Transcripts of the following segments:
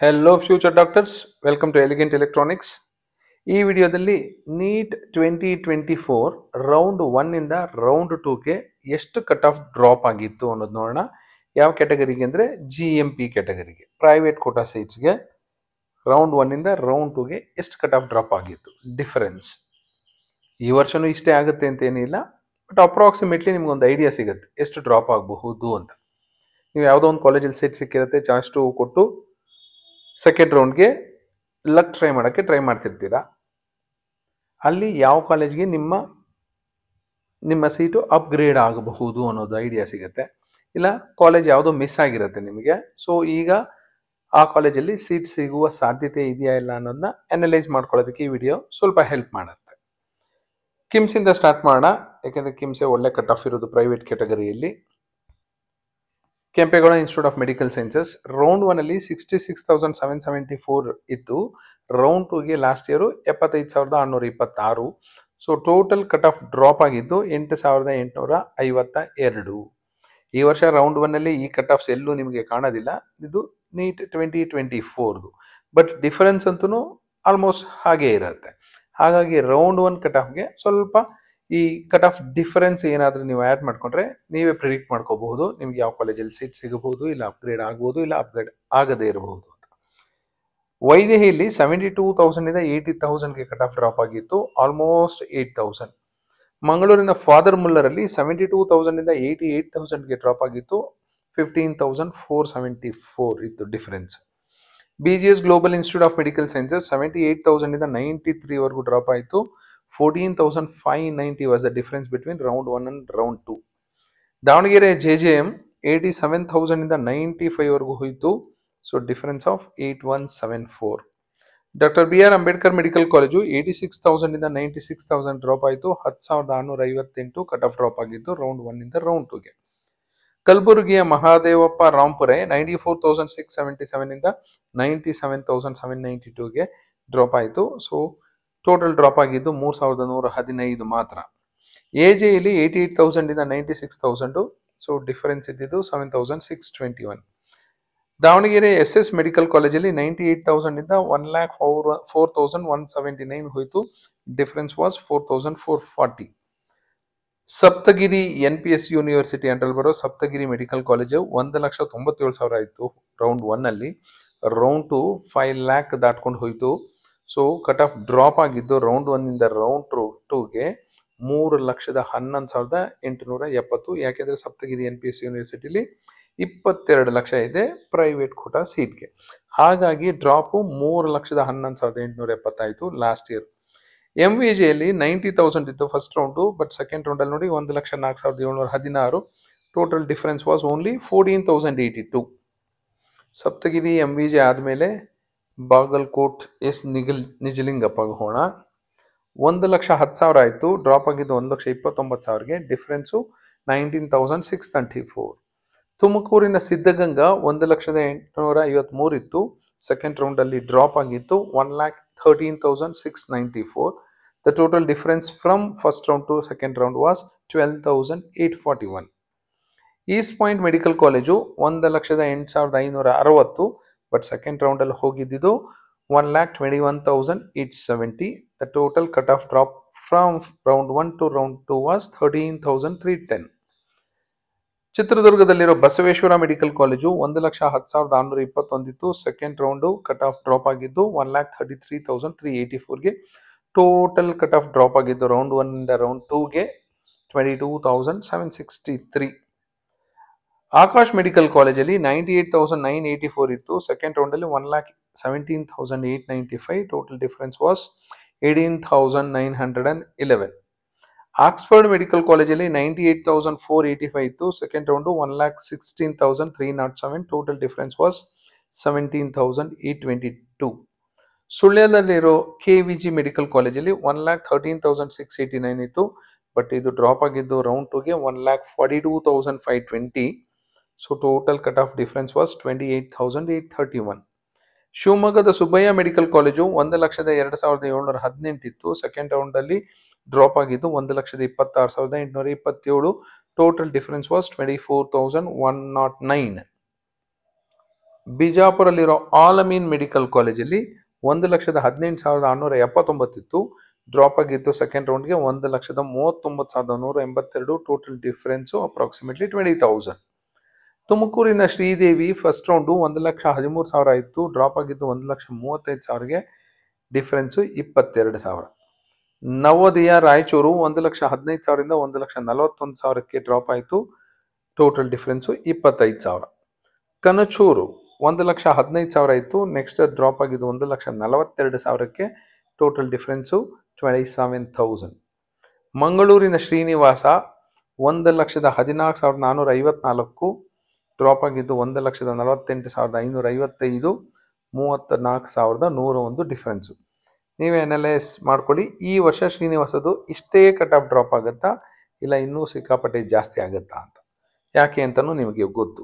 Hello future doctors, welcome to elegant electronics. ಈ ವಿಡಿಯೋದಲ್ಲಿ neat 2024 round 1 round 2ಗೆ ಎಷ್ಟು ಕಟ್ ಆಫ್ ಡ್ರಾಪ್ ಆಗಿತ್ತು ಅನ್ನೋದು ನೋಡೋಣ. ಯಾವ ಕ್ಯಾಟಗರಿಗೆ ಅಂದರೆ GMP ಕ್ಯಾಟಗರಿಗೆ, ಪ್ರೈವೇಟ್ ಕೋಟಾ ಸೀಟ್ಸ್ಗೆ ರೌಂಡ್ 1 ರೌಂಡ್ 2ಗೆ ಎಷ್ಟು ಕಟ್ ಆಫ್ ಡ್ರಾಪ್ ಆಗಿತ್ತು, ಡಿಫರೆನ್ಸ್. ಈ ವರ್ಷನೂ ಇಷ್ಟೇ ಆಗುತ್ತೆ ಅಂತ ಏನಿಲ್ಲ, ಬಟ್ ಅಪ್ರಾಕ್ಸಿಮೇಟ್ಲಿ ನಿಮ್ಗೊಂದು ಐಡಿಯಾ ಸಿಗುತ್ತೆ ಎಷ್ಟು ಡ್ರಾಪ್ ಆಗಬಹುದು ಅಂತ. ನೀವು ಯಾವುದೋ ಒಂದು ಕಾಲೇಜಲ್ಲಿ ಸೀಟ್ ಸಿಕ್ಕಿರುತ್ತೆ, ಚಾಯ್ಸ್ ಕೊಟ್ಟು ಸೆಕೆಂಡ್ ರೌಂಡ್ಗೆ ಲಕ್ ಟ್ರೈ ಮಾಡ್ತಿರ್ತೀರಾ. ಅಲ್ಲಿ ಯಾವ ಕಾಲೇಜ್ಗೆ ನಿಮ್ಮ ಸೀಟು ಅಪ್ಗ್ರೇಡ್ ಆಗಬಹುದು ಅನ್ನೋದು ಐಡಿಯಾ ಸಿಗುತ್ತೆ. ಇಲ್ಲ ಕಾಲೇಜ್ ಯಾವುದೋ ಮಿಸ್ ಆಗಿರುತ್ತೆ ನಿಮಗೆ, ಸೊ ಈಗ ಆ ಕಾಲೇಜಲ್ಲಿ ಸೀಟ್ ಸಿಗುವ ಸಾಧ್ಯತೆ ಇದೆಯಾ ಇಲ್ಲ ಅನ್ನೋದನ್ನ ಅನಲೈಸ್ ಮಾಡ್ಕೊಳ್ಳೋದಕ್ಕೆ ಈ ವಿಡಿಯೋ ಸ್ವಲ್ಪ ಹೆಲ್ಪ್ ಮಾಡುತ್ತೆ. ಕಿಮ್ಸಿಂದ ಸ್ಟಾರ್ಟ್ ಮಾಡೋಣ, ಯಾಕೆಂದರೆ ಕಿಮ್ಸೇ ಒಳ್ಳೆ ಕಟ್ ಆಫ್ ಇರೋದು ಪ್ರೈವೇಟ್ ಕ್ಯಾಟಗರಿಯಲ್ಲಿ. Kempegowda institute of medical sciences round 1 66,774 ಇತ್ತು. ರೌಂಡ್ 2ಗೆ last year 75,626. So total cut off drop ಆಗಿದ್ದು 8,852. ಈ ವರ್ಷ ರೌಂಡ್ 1 ಈ ಕಟ್ ಆಫ್ಸ್ ಎಲ್ಲೂ ನಿಮಗೆ ಕಾಣೋದಿಲ್ಲ. ಇದು ನೀಟ್ 2024. ಬಟ್ ಡಿಫರೆನ್ಸ್ ಅಂತೂ ಆಲ್ಮೋಸ್ಟ್ ಹಾಗೇ ಇರುತ್ತೆ. ಹಾಗಾಗಿ ರೌಂಡ್ 1 ಕಟ್ ಆಫ್ಗೆ ಸ್ವಲ್ಪ ಈ ಕಟ್ ಆಫ್ ಡಿಫರೆನ್ಸ್ ಏನಾದರೂ ನೀವು ಆ್ಯಡ್ ಮಾಡಿಕೊಂಡ್ರೆ ನೀವೇ ಪ್ರಿಡಿಕ್ಟ್ ಮಾಡ್ಕೋಬಹುದು ನಿಮ್ಗೆ ಯಾವ ಕಾಲೇಜಲ್ಲಿ ಸೀಟ್ ಸಿಗಬಹುದು, ಇಲ್ಲ ಅಪ್ಗ್ರೇಡ್ ಆಗ್ಬೋದು, ಇಲ್ಲ ಅಪ್ಗ್ರೇಡ್ ಆಗದೇ ಇರಬಹುದು ಅಂತ. ವೈದೇಹಿಯಲ್ಲಿ 72,000 80,000ಗೆ ಕಟ್ ಆಫ್ ಡ್ರಾಪ್ ಆಗಿತ್ತು, ಆಲ್ಮೋಸ್ಟ್ 8,000. ಮಂಗಳೂರಿನ ಫಾದರ್ ಮುಲ್ಲರಲ್ಲಿ 72,000 88,000ಗೆ ಡ್ರಾಪ್ ಆಗಿತ್ತು, 15,474 ಇತ್ತು difference. BGS global institute of medical sciences 78,000 93ವರೆಗೂ ಡ್ರಾಪ್ ಆಯಿತು, 14,590 was the difference between round 1 and round 2. Davanagere JJM 87,000 95ವರೆಗೂ ಹೋಯಿತು, so difference of 8174. Doctor BR Ambedkar medical college 86,000 96,000 drop ಆಯಿತು, 10,658 ಕಟ್ ಆಫ್ ಡ್ರಾಪ್ ಆಗಿತ್ತು round 1 round 2ಗೆ. ಕಲಬುರಗಿಯ Mahadevappa Rampure 94,677 97,792ಗೆ drop ಆಯಿತು. So total drop ಆಗಿದ್ದು 3,115 ಮಾತ್ರ. AJಯಲ್ಲಿ 88,000 96,000, so difference ಇದ್ದಿದ್ದು 7,621. ದಾವಣಗೆರೆ SS ಮೆಡಿಕಲ್ ಕಾಲೇಜಲ್ಲಿ 98,000 1,04,179 ಹೋಯಿತು, difference was 4,440. Saptagiri NPS university under ಬರೋ ಸಪ್ತಗಿರಿ ಮೆಡಿಕಲ್ ಕಾಲೇಜು 1,97,000 ಆಯಿತು ರೌಂಡ್ 1. ರೌಂಡ್ 2 5 lakh ದಾಟ್ಕೊಂಡು ಹೋಯಿತು. ಸೊ ಕಟ್ ಆಫ್ ಡ್ರಾಪ್ ಆಗಿದ್ದು ರೌಂಡ್ 1 ರೌಂಡ್ 2ಗೆ 3,11,870. ಯಾಕೆಂದರೆ ಸಪ್ತಗಿರಿ NPS ಯೂನಿವರ್ಸಿಟಿಲಿ 22 ಲಕ್ಷ ಇದೆ ಪ್ರೈವೇಟ್ ಕೋಟಾ ಸೀಟ್ಗೆ. ಹಾಗಾಗಿ ಡ್ರಾಪು 3,11,870 ಆಯಿತು ಲಾಸ್ಟ್ ಇಯರ್. MVJಯಲ್ಲಿ 90,000 ಇತ್ತು ಫಸ್ಟ್ ರೌಂಡು, ಬಟ್ ಸೆಕೆಂಡ್ ರೌಂಡಲ್ಲಿ ನೋಡಿ 1,04,716. Total difference was only 14,082. Saptagiri MVJ ಆದಮೇಲೆ ಬಾಗಲಕೋಟ್ ನಿಜಲಿಂಗಪ್ಪಗೆ ಹೋಣ. 1,10,000 ಆಯಿತು, ಡ್ರಾಪ್ ಆಗಿದ್ದು 1,29,000ಗೆ, ಡಿಫರೆನ್ಸು 19,634. ತುಮಕೂರಿನ ಸಿದ್ಧಗಂಗಾ 1,853 ಇತ್ತು, ಸೆಕೆಂಡ್ ರೌಂಡಲ್ಲಿ ಡ್ರಾಪ್ ಆಗಿತ್ತು 1,13,694. The total difference from first round to second round was 12,841. East point medical college 1,08,560, but second ರೌಂಡಲ್ಲಿ ಹೋಗಿದ್ದು 1,21,870. The total cut off drop from round 1 to round 2 was 13,310. ಚಿತ್ರದುರ್ಗದಲ್ಲಿರೋ Basaveshwara medical college 1,10,621 ಇತ್ತು, second round cut off drop ಆಗಿದ್ದು 1,33,384ಗೆ. Total cut off drop ಆಗಿದ್ದು round 1 round 2ಗೆ 22,763. Akash medical ಕಾಲೇಜಲ್ಲಿ 98,984 ಇತ್ತು, ಸೆಕೆಂಡ್ ರೌಂಡಲ್ಲಿ 1,17,895. Total difference was 18,911. Oxford medical ಕಾಲೇಜಲ್ಲಿ 98,485 ಇತ್ತು, second round 1,16,307. Total difference was 17,822. ಸುಳ್ಯದಲ್ಲಿರೋ KVG ಮೆಡಿಕಲ್ ಕಾಲೇಜಲ್ಲಿ 1,13,689 ಇತ್ತು, ಬಟ್ ಇದು ಡ್ರಾಪ್ ಆಗಿದ್ದು ರೌಂಡ್ 2ಗೆ 1,42,520. So total cut off difference was 28,831. ಶಿವಮೊಗ್ಗದ ಸುಬ್ಬಯ್ಯ ಮೆಡಿಕಲ್ ಕಾಲೇಜು 1,02,718 ಇತ್ತು, ಸೆಕೆಂಡ್ ರೌಂಡಲ್ಲಿ ಡ್ರಾಪ್ ಆಗಿದ್ದು 1,26,827. Total difference was 24,109. ಬಿಜಾಪುರಲ್ಲಿರೋ ಆಲಮೀನ್ ಮೆಡಿಕಲ್ ಕಾಲೇಜಲ್ಲಿ 1,18,679 ಇತ್ತು, ಡ್ರಾಪ್ ಆಗಿತ್ತು ಸೆಕೆಂಡ್ ರೌಂಡ್ಗೆ 1,39,182. Total difference approximately 20,000. ತುಮಕೂರಿನ ಶ್ರೀದೇವಿ ಫಸ್ಟ್ ರೌಂಡು 1,13,000 ಇತ್ತು, ಡ್ರಾಪ್ ಆಗಿದ್ದು 1,35,000ಗೆ, ಡಿಫರೆನ್ಸು 22,000. ನವೋದಯ ರಾಯಚೂರು 1,15,000ರಿಂದ 1,41,000ಕ್ಕೆ ಡ್ರಾಪ್ ಆಯಿತು, ಟೋಟಲ್ ಡಿಫರೆನ್ಸು 25,000. ಕನಚೂರು 1,15,000 ಇತ್ತು, ನೆಕ್ಸ್ಟ್ ಡ್ರಾಪ್ ಆಗಿದ್ದು 1,42,000ಕ್ಕೆ, ಟೋಟಲ್ ಡಿಫರೆನ್ಸು 27,000. ಮಂಗಳೂರಿನ ಶ್ರೀನಿವಾಸ 1,14,454, ಡ್ರಾಪ್ ಆಗಿದ್ದು 1,48,555, 34,101 ಡಿಫರೆನ್ಸು. ನೀವೇ ಅನಲೈಸ್ ಮಾಡ್ಕೊಳ್ಳಿ, ಈ ವರ್ಷ ಶ್ರೀನಿವಾಸದು ಇಷ್ಟೇ ಕಟ್ ಆಫ್ ಡ್ರಾಪ್ ಆಗುತ್ತಾ ಇಲ್ಲ ಇನ್ನೂ ಸಿಕ್ಕಾಪಟ್ಟೆ ಜಾಸ್ತಿ ಆಗುತ್ತಾ ಅಂತ, ಯಾಕೆ ಅಂತಲೂ ನಿಮಗೆ ಗೊತ್ತು.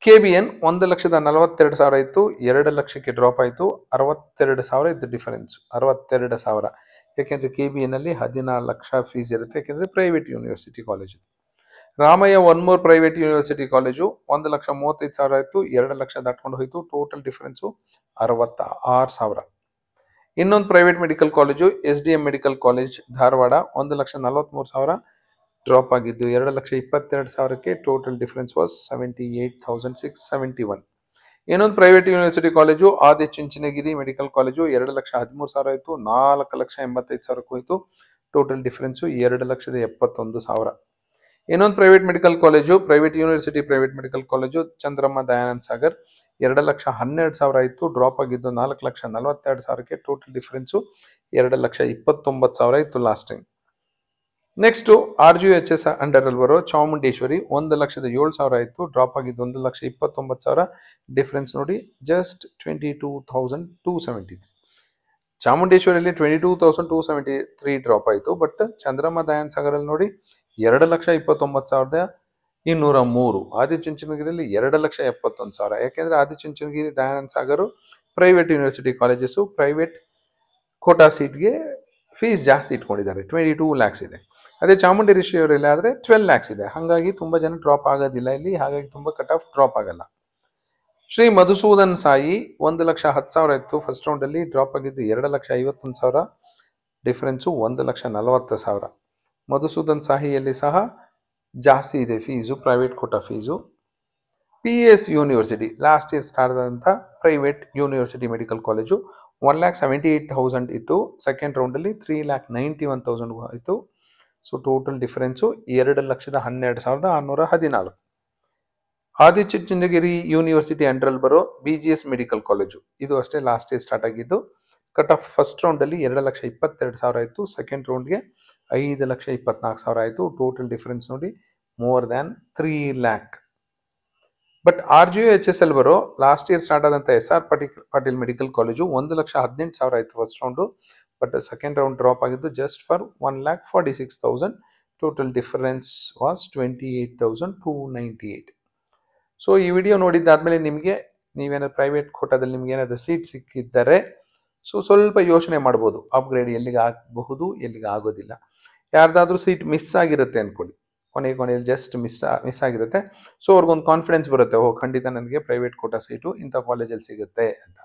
KBN 1,42,000 ಇತ್ತು, 2 ಲಕ್ಷಕ್ಕೆ ಡ್ರಾಪ್ ಆಯಿತು, 62,000 ಇತ್ತು ಡಿಫರೆನ್ಸ್, 62,000. ಯಾಕೆಂದರೆ KBN ಅಲ್ಲಿ 14 ಲಕ್ಷ ಫೀಸ್ ಇರುತ್ತೆ, ಯಾಕೆಂದರೆ ಪ್ರೈವೇಟ್ ಯೂನಿವರ್ಸಿಟಿ ಕಾಲೇಜು. ರಾಮಯ್ಯ ಒನ್ಮೂರ್ ಪ್ರೈವೇಟ್ ಯೂನಿವರ್ಸಿಟಿ ಕಾಲೇಜು 1,35,000 ಇತ್ತು, 2 ಲಕ್ಷ ದಾಟ್ಕೊಂಡು ಹೋಯಿತು, ಟೋಟಲ್ ಡಿಫರೆನ್ಸು 66,000. ಇನ್ನೊಂದು private medical college SDM medical college Dharwad 1,43,000, drop ಆಗಿದ್ದು 2,22,000ಕ್ಕೆ, ಟೋಟಲ್ ಡಿಫರೆನ್ಸ್ ವಾಸ್ 78,671. ಇನ್ನೊಂದು private university college Adichunchanagiri medical college 2,13,000 ಇತ್ತು, 4,85,000ಕ್ಕೆ ಹೋಯಿತು, ಟೋಟಲ್ ಡಿಫರೆನ್ಸು 2,71,000. ಇನ್ನೊಂದು private medical college private university private medical college Chandramma Dayanand Sagar 2,12,000 ಇತ್ತು, ಡ್ರಾಪ್ ಆಗಿದ್ದು 4,42,000ಕ್ಕೆ, ಟೋಟಲ್ ಡಿಫರೆನ್ಸು 2,29,000 ಇತ್ತು ಲಾಸ್ಟ್ ಟೈಮ್. ನೆಕ್ಸ್ಟು RGHS ಅಂಡರಲ್ಲಿ ಬರೋ ಚಾಮುಂಡೇಶ್ವರಿ 1,07,000 ಇತ್ತು, ಡ್ರಾಪ್ ಆಗಿದ್ದು 1,29,000, ಡಿಫರೆನ್ಸ್ ನೋಡಿ ಜಸ್ಟ್ 22,273. ಚಾಮುಂಡೇಶ್ವರಿಯಲ್ಲಿ 22,273 ಡ್ರಾಪ್ ಆಯಿತು, ಬಟ್ ಚಂದ್ರಮ್ಮ ದಯಾನಂದ್ ಸಾಗರಲ್ಲಿ ನೋಡಿ 2,29,203. ಆದಿಚುಂಚನಗಿರಿಯಲ್ಲಿ 2,71,000. ಯಾಕೆಂದರೆ Adichunchanagiri Dayanand Sagar private university colleges, private quota ಸೀಟ್ಗೆ ಫೀಸ್ ಜಾಸ್ತಿ ಇಟ್ಕೊಂಡಿದ್ದಾರೆ, 22 lakhs ಇದೆ. ಅದೇ ಚಾಮುಂಡೇಶ್ವರಿಯಲ್ಲಿ ಆದರೆ 12 lakhs ಇದೆ, ಹಾಗಾಗಿ ತುಂಬ ಜನ ಡ್ರಾಪ್ ಆಗೋದಿಲ್ಲ ಇಲ್ಲಿ, ಹಾಗಾಗಿ ತುಂಬ ಕಟ್ ಆಫ್ ಡ್ರಾಪ್ ಆಗಲ್ಲ. ಶ್ರೀ ಮಧುಸೂದನ್ ಸಾಯಿ 1,10,000 ಇತ್ತು ಫಸ್ಟ್ ರೌಂಡಲ್ಲಿ, ಡ್ರಾಪ್ ಆಗಿದ್ದು 2,51,000, ಡಿಫರೆನ್ಸು 1,40,000. ಮಧುಸೂದನ್ ಸಾಯಿಯಲ್ಲಿ ಸಹ ಜಾಸ್ತಿ ಇದೆ fees, private quota fees. PS university last year start ಆದಂಥ ಪ್ರೈವೇಟ್ ಯೂನಿವರ್ಸಿಟಿ ಮೆಡಿಕಲ್ ಕಾಲೇಜು 1,78,000 ಇತ್ತು, ಸೆಕೆಂಡ್ ರೌಂಡಲ್ಲಿ 3,91,000 ಆಯಿತು. So total difference 2,12,614. Adichunchanagiri university ಅಂಡರಲ್ಲಿ ಬರೋ BGS ಮೆಡಿಕಲ್ ಕಾಲೇಜು, ಇದು ಅಷ್ಟೇ ಲಾಸ್ಟ್ ಇಯರ್ ಸ್ಟಾರ್ಟ್ ಆಗಿದ್ದು. ಕಟ್ ಆಫ್ ಫಸ್ಟ್ ರೌಂಡಲ್ಲಿ 2,22,000 ಇತ್ತು, ಸೆಕೆಂಡ್ ರೌಂಡ್ಗೆ 5,24,000 ಆಯಿತು, ಟೋಟಲ್ ಡಿಫರೆನ್ಸ್ ನೋಡಿ more than 3 lakh. But RGHS ಅಲ್ಲಿ ಬರೋ ಲಾಸ್ಟ್ ಇಯರ್ ಸ್ಟಾರ್ಟ್ ಆದಂಥ SR ಪಾಟೀಲ್ ಮೆಡಿಕಲ್ ಕಾಲೇಜು 1,18,000 ಆಯಿತು first round, but second round drop ಆಗಿದ್ದು just for 1,46,000. Total difference was 28,298. So ಈ ವಿಡಿಯೋ ನೋಡಿದ್ದಾದಮೇಲೆ ನಿಮಗೆ ನೀವೇನಾದ್ರು ಪ್ರೈವೇಟ್ ಕೋಟಾದಲ್ಲಿ ನಿಮ್ಗೆ ಏನಾದರೂ ಸೀಟ್ ಸಿಕ್ಕಿದ್ದರೆ ಸ್ವಲ್ಪ ಯೋಚನೆ ಮಾಡ್ಬೋದು, ಅಪ್ಗ್ರೇಡ್ ಎಲ್ಲಿಗೆ ಆಗಬಹುದು ಎಲ್ಲಿಗೆ ಆಗೋದಿಲ್ಲ. ಯಾರ್ದಾದ್ರೂ ಸೀಟ್ ಮಿಸ್ ಆಗಿರುತ್ತೆ ಅಂದ್ಕೊಳ್ಳಿ, ಕೊನೆಯಲ್ಲಿ ಜಸ್ಟ್ ಮಿಸ್ ಆಗಿರುತ್ತೆ, ಸೊ ಅವ್ರಿಗೊಂದು ಕಾನ್ಫಿಡೆನ್ಸ್ ಬರುತ್ತೆ, ಓ ಖಂಡಿತ ನನಗೆ ಪ್ರೈವೇಟ್ ಕೋಟಾ ಸೀಟು ಇಂಥ ಕಾಲೇಜಲ್ಲಿ ಸಿಗುತ್ತೆ ಅಂತ.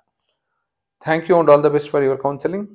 Thank you and all the best for your counselling.